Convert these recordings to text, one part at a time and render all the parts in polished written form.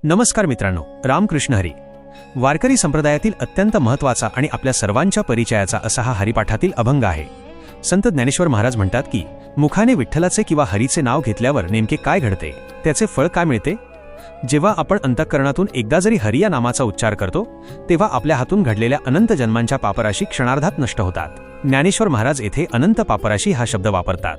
नमस्कार मित्रांनो, रामकृष्ण हरी. वारकरी संप्रदायातील अत्यंत महत्त्वाचा आणि आपल्या सर्वांच्या परिचयाचा असा हा हरिपाठातील अभंग आहे. संत ज्ञानेश्वर महाराज म्हणतात की मुखाने विठ्ठलाचे किंवा हरीचे नाव घेतल्यावर नेमके काय घडते, त्याचे फळ काय मिळते. जेव्हा आपण अंतःकरणातून एकदा जरी हरी या नामाचा उच्चार करतो तेव्हा आपल्या हातून घडलेल्या अनंत जन्मांच्या पापराशी क्षणार्धात नष्ट होतात. ज्ञानेश्वर महाराज येथे अनंत पापराशी हा शब्द वापरतात.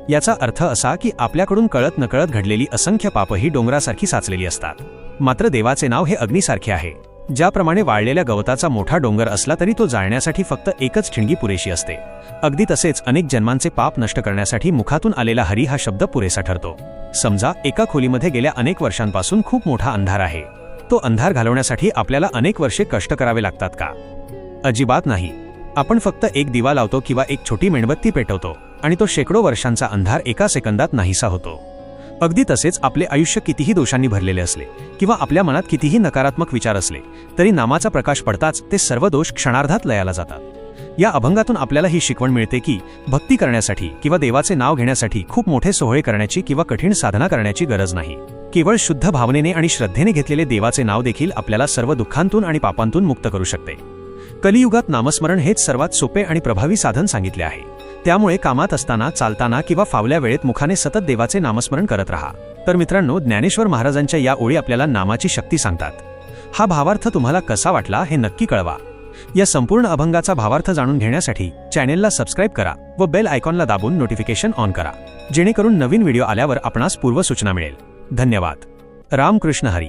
याचा अर्थ असा की आपल्याकडून कळत नकळत घडलेली असंख्य पाप ही डोंगरासारखी साचलेली असतात. मात्र देवाचे नाव हे अग्नीसारखे आहे. ज्याप्रमाणे वाळलेल्या गवताचा मोठा डोंगर असला तरी तो जाळण्यासाठी फक्त एकच ठिणगी पुरेशी असते. अगदी तसेच अनेक जन्मांचे पाप नष्ट करण्यासाठी मुखातून आलेला हरी हा शब्द पुरेसा ठरतो. समजा एका खोलीमध्ये गेल्या अनेक वर्षांपासून खूप मोठा अंधार आहे. तो अंधार घालवण्यासाठी आपल्याला अनेक वर्षे कष्ट करावे लागतात का? अजिबात नाही. आपण फक्त एक दिवा लावतो किंवा एक छोटी मेणबत्ती पेटवतो आणि तो शेकडो वर्षांचा अंधार एका सेकंदात नाहीसा होतो. अगदी तसेच आपले आयुष्य कितीही दोषांनी भरलेले असले किंवा आपल्या मनात कितीही नकारात्मक विचार असले तरी नामाचा प्रकाश पडताच ते सर्व दोष क्षणार्धात लयाला जातात. या अभंगातून आपल्याला ही शिकवण मिळते की भक्ती करण्यासाठी किंवा देवाचे नाव घेण्यासाठी खूप मोठे सोहळे करण्याची किंवा कठीण साधना करण्याची गरज नाही. केवळ शुद्ध भावनेने आणि श्रद्धेने घेतलेले देवाचे नाव देखील आपल्याला सर्व दुःखांतून आणि पापांतून मुक्त करू शकते. कलियुगात नामस्मरण हेच सर्वात सोपे आणि प्रभावी साधन सांगितले आहे. त्यामुळे कामात असताना, चालताना किंवा फावल्या वेळेत मुखाने सतत देवाचे नामस्मरण करत राहा. तर मित्रांनो, ज्ञानेश्वर महाराजांच्या या ओळी आपल्याला नामाची शक्ती सांगतात. हा भावार्थ तुम्हाला कसा वाटला हे नक्की कळवा. या संपूर्ण अभंगाचा भावार्थ जाणून घेण्यासाठी चॅनेलला सबस्क्राइब करा व बेल आयकॉनला दाबून नोटिफिकेशन ऑन करा, जेणेकरून नवीन व्हिडिओ आल्यावर आपणास पूर्वसूचना मिळेल. धन्यवाद. रामकृष्ण हरी.